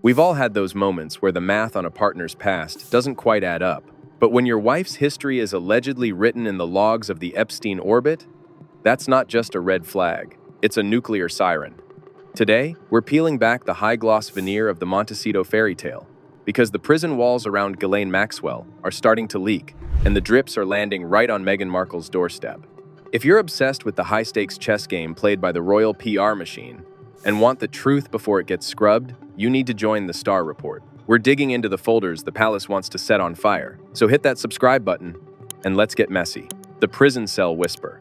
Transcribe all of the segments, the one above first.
We've all had those moments where the math on a partner's past doesn't quite add up. But when your wife's history is allegedly written in the logs of the Epstein orbit, that's not just a red flag, it's a nuclear siren. Today, we're peeling back the high-gloss veneer of the Montecito fairy tale, because the prison walls around Ghislaine Maxwell are starting to leak, and the drips are landing right on Meghan Markle's doorstep. If you're obsessed with the high-stakes chess game played by the royal PR machine, and want the truth before it gets scrubbed, you need to join the Star Report. We're digging into the folders the palace wants to set on fire, so hit that subscribe button, and let's get messy. The prison cell whisper.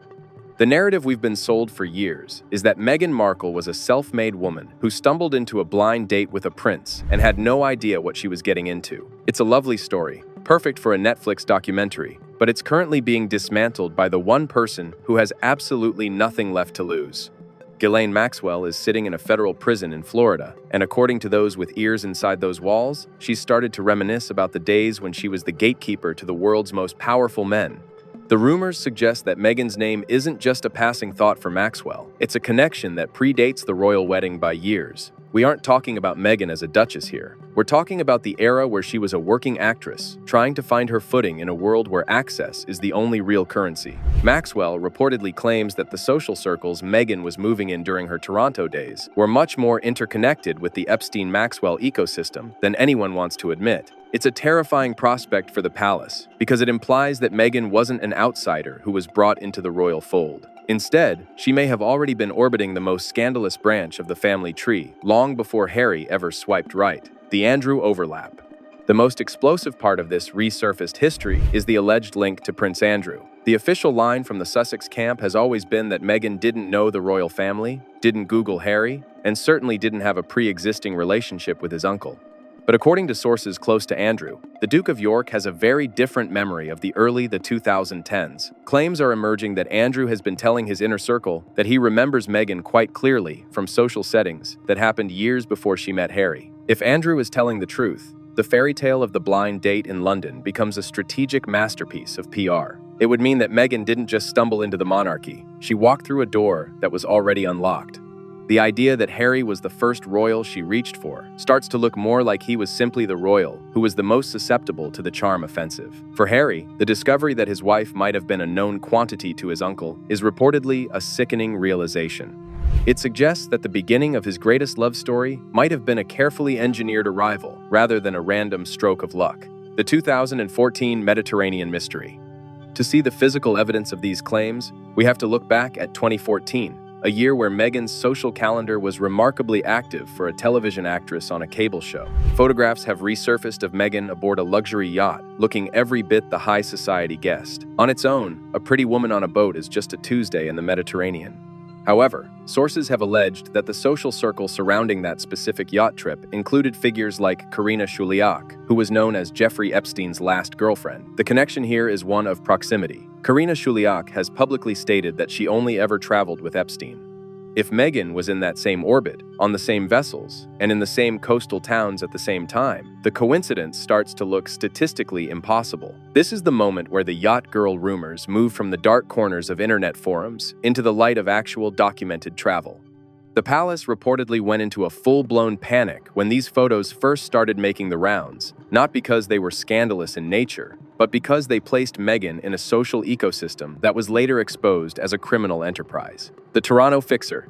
The narrative we've been sold for years is that Meghan Markle was a self-made woman who stumbled into a blind date with a prince and had no idea what she was getting into. It's a lovely story, perfect for a Netflix documentary, but it's currently being dismantled by the one person who has absolutely nothing left to lose. Ghislaine Maxwell is sitting in a federal prison in Florida, and according to those with ears inside those walls, she's started to reminisce about the days when she was the gatekeeper to the world's most powerful men. The rumors suggest that Meghan's name isn't just a passing thought for Maxwell. It's a connection that predates the royal wedding by years. We aren't talking about Meghan as a duchess here. We're talking about the era where she was a working actress, trying to find her footing in a world where access is the only real currency. Maxwell reportedly claims that the social circles Meghan was moving in during her Toronto days were much more interconnected with the Epstein-Maxwell ecosystem than anyone wants to admit. It's a terrifying prospect for the palace, because it implies that Meghan wasn't an outsider who was brought into the royal fold. Instead, she may have already been orbiting the most scandalous branch of the family tree long before Harry ever swiped right, the Andrew overlap. The most explosive part of this resurfaced history is the alleged link to Prince Andrew. The official line from the Sussex camp has always been that Meghan didn't know the royal family, didn't Google Harry, and certainly didn't have a pre-existing relationship with his uncle. But according to sources close to Andrew, the Duke of York has a very different memory of the 2010s. Claims are emerging that Andrew has been telling his inner circle that he remembers Meghan quite clearly from social settings that happened years before she met Harry. If Andrew is telling the truth, the fairy tale of the blind date in London becomes a strategic masterpiece of PR. It would mean that Meghan didn't just stumble into the monarchy, she walked through a door that was already unlocked. The idea that Harry was the first royal she reached for starts to look more like he was simply the royal who was the most susceptible to the charm offensive. For Harry, the discovery that his wife might have been a known quantity to his uncle is reportedly a sickening realization. It suggests that the beginning of his greatest love story might have been a carefully engineered arrival rather than a random stroke of luck. The 2014 Mediterranean mystery. To see the physical evidence of these claims, we have to look back at 2014. A year where Meghan's social calendar was remarkably active for a television actress on a cable show. Photographs have resurfaced of Meghan aboard a luxury yacht, looking every bit the high society guest. On its own, a pretty woman on a boat is just a Tuesday in the Mediterranean. However, sources have alleged that the social circle surrounding that specific yacht trip included figures like Karina Shuliak, who was known as Jeffrey Epstein's last girlfriend. The connection here is one of proximity. Karina Shuliak has publicly stated that she only ever traveled with Epstein. If Meghan was in that same orbit, on the same vessels, and in the same coastal towns at the same time, the coincidence starts to look statistically impossible. This is the moment where the yacht girl rumors move from the dark corners of internet forums into the light of actual documented travel. The palace reportedly went into a full-blown panic when these photos first started making the rounds, not because they were scandalous in nature, but because they placed Meghan in a social ecosystem that was later exposed as a criminal enterprise. The Toronto Fixer.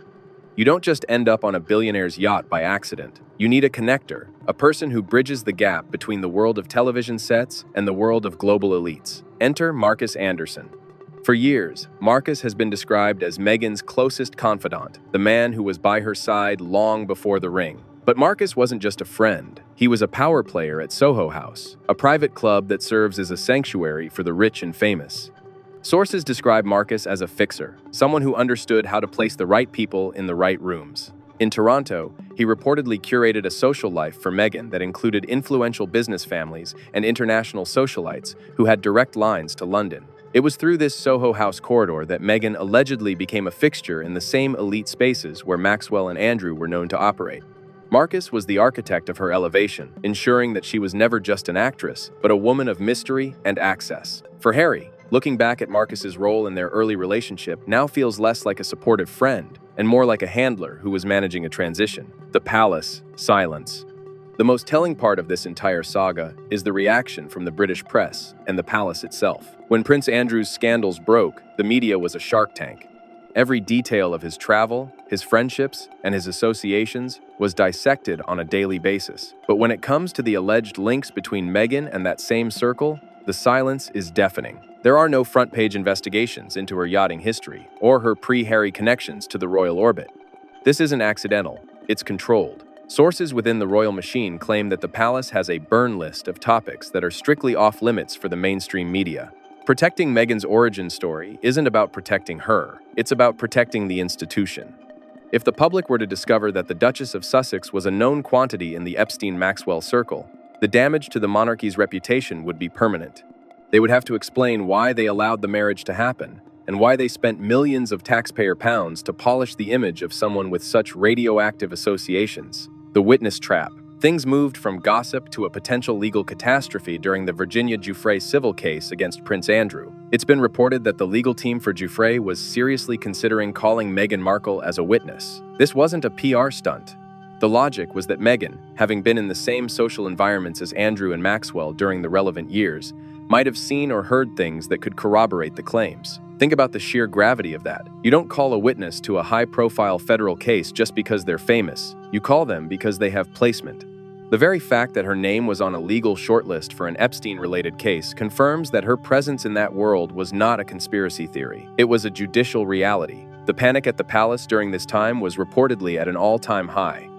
You don't just end up on a billionaire's yacht by accident. You need a connector, a person who bridges the gap between the world of television sets and the world of global elites. Enter Marcus Anderson. For years, Marcus has been described as Meghan's closest confidant, the man who was by her side long before the ring. But Marcus wasn't just a friend. He was a power player at Soho House, a private club that serves as a sanctuary for the rich and famous. Sources describe Marcus as a fixer, someone who understood how to place the right people in the right rooms. In Toronto, he reportedly curated a social life for Meghan that included influential business families and international socialites who had direct lines to London. It was through this Soho House corridor that Meghan allegedly became a fixture in the same elite spaces where Maxwell and Andrew were known to operate. Marcus was the architect of her elevation, ensuring that she was never just an actress, but a woman of mystery and access. For Harry, looking back at Marcus's role in their early relationship now feels less like a supportive friend and more like a handler who was managing a transition. The palace, silence. The most telling part of this entire saga is the reaction from the British press and the palace itself. When Prince Andrew's scandals broke, the media was a shark tank. Every detail of his travel, his friendships, and his associations was dissected on a daily basis. But when it comes to the alleged links between Meghan and that same circle, the silence is deafening. There are no front-page investigations into her yachting history or her pre-Harry connections to the royal orbit. This isn't accidental, it's controlled. Sources within the royal machine claim that the palace has a burn list of topics that are strictly off-limits for the mainstream media. Protecting Meghan's origin story isn't about protecting her, it's about protecting the institution. If the public were to discover that the Duchess of Sussex was a known quantity in the Epstein-Maxwell circle, the damage to the monarchy's reputation would be permanent. They would have to explain why they allowed the marriage to happen, and why they spent millions of taxpayer pounds to polish the image of someone with such radioactive associations. The witness trap. Things moved from gossip to a potential legal catastrophe during the Virginia Giuffre civil case against Prince Andrew. It's been reported that the legal team for Giuffre was seriously considering calling Meghan Markle as a witness. This wasn't a PR stunt. The logic was that Meghan, having been in the same social environments as Andrew and Maxwell during the relevant years, might have seen or heard things that could corroborate the claims. Think about the sheer gravity of that. You don't call a witness to a high-profile federal case just because they're famous. You call them because they have placement. The very fact that her name was on a legal shortlist for an Epstein-related case confirms that her presence in that world was not a conspiracy theory. It was a judicial reality. The panic at the palace during this time was reportedly at an all-time high.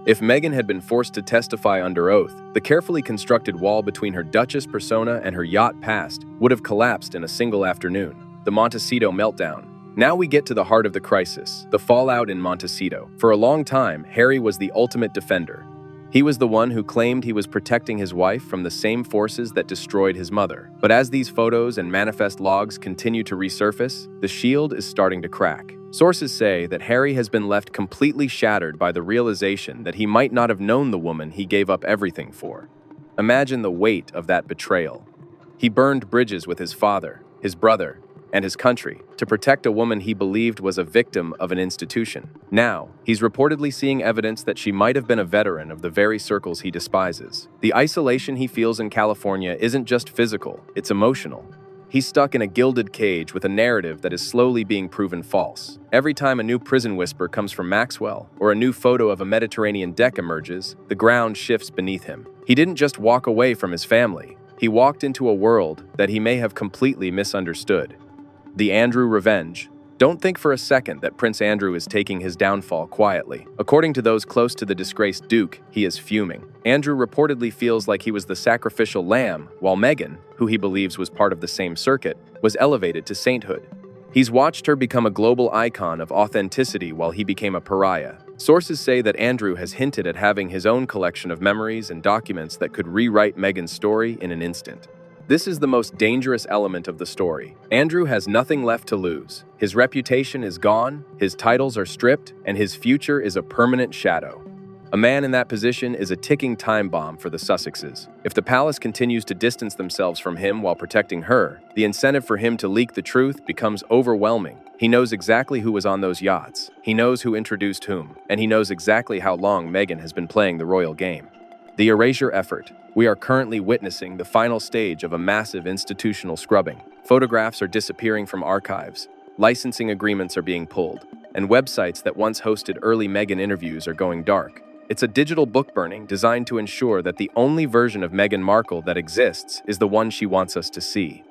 If Meghan had been forced to testify under oath, the carefully constructed wall between her Duchess persona and her yacht past would have collapsed in a single afternoon. The Montecito meltdown. Now we get to the heart of the crisis, the fallout in Montecito. For a long time, Harry was the ultimate defender. He was the one who claimed he was protecting his wife from the same forces that destroyed his mother. But as these photos and manifest logs continue to resurface, the shield is starting to crack. Sources say that Harry has been left completely shattered by the realization that he might not have known the woman he gave up everything for. Imagine the weight of that betrayal. He burned bridges with his father, his brother, and his country to protect a woman he believed was a victim of an institution. Now, he's reportedly seeing evidence that she might have been a veteran of the very circles he despises. The isolation he feels in California isn't just physical, it's emotional. He's stuck in a gilded cage with a narrative that is slowly being proven false. Every time a new prison whisper comes from Maxwell, or a new photo of a Mediterranean deck emerges, the ground shifts beneath him. He didn't just walk away from his family. He walked into a world that he may have completely misunderstood. The Andrew revenge. Don't think for a second that Prince Andrew is taking his downfall quietly. According to those close to the disgraced Duke, he is fuming. Andrew reportedly feels like he was the sacrificial lamb, while Meghan, who he believes was part of the same circuit, was elevated to sainthood. He's watched her become a global icon of authenticity while he became a pariah. Sources say that Andrew has hinted at having his own collection of memories and documents that could rewrite Meghan's story in an instant. This is the most dangerous element of the story. Andrew has nothing left to lose. His reputation is gone, his titles are stripped, and his future is a permanent shadow. A man in that position is a ticking time bomb for the Sussexes. If the palace continues to distance themselves from him while protecting her, the incentive for him to leak the truth becomes overwhelming. He knows exactly who was on those yachts, he knows who introduced whom, and he knows exactly how long Meghan has been playing the royal game. The erasure effort. We are currently witnessing the final stage of a massive institutional scrubbing. Photographs are disappearing from archives, licensing agreements are being pulled, and websites that once hosted early Meghan interviews are going dark. It's a digital book burning designed to ensure that the only version of Meghan Markle that exists is the one she wants us to see.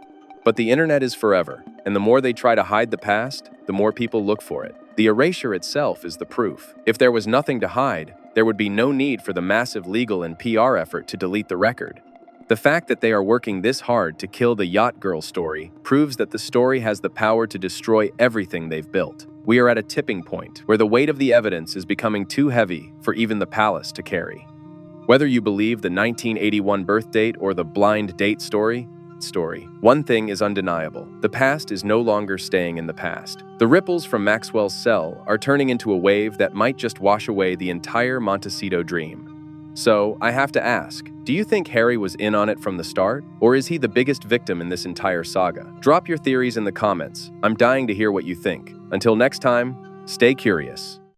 But the internet is forever, and the more they try to hide the past, the more people look for it. The erasure itself is the proof. If there was nothing to hide, there would be no need for the massive legal and PR effort to delete the record. The fact that they are working this hard to kill the Yacht Girl story proves that the story has the power to destroy everything they've built. We are at a tipping point where the weight of the evidence is becoming too heavy for even the palace to carry. Whether you believe the 1981 birth date or the blind date story, one thing is undeniable. The past is no longer staying in the past. The ripples from Maxwell's cell are turning into a wave that might just wash away the entire Montecito dream. So, I have to ask, do you think Harry was in on it from the start? Or is he the biggest victim in this entire saga? Drop your theories in the comments. I'm dying to hear what you think. Until next time, stay curious.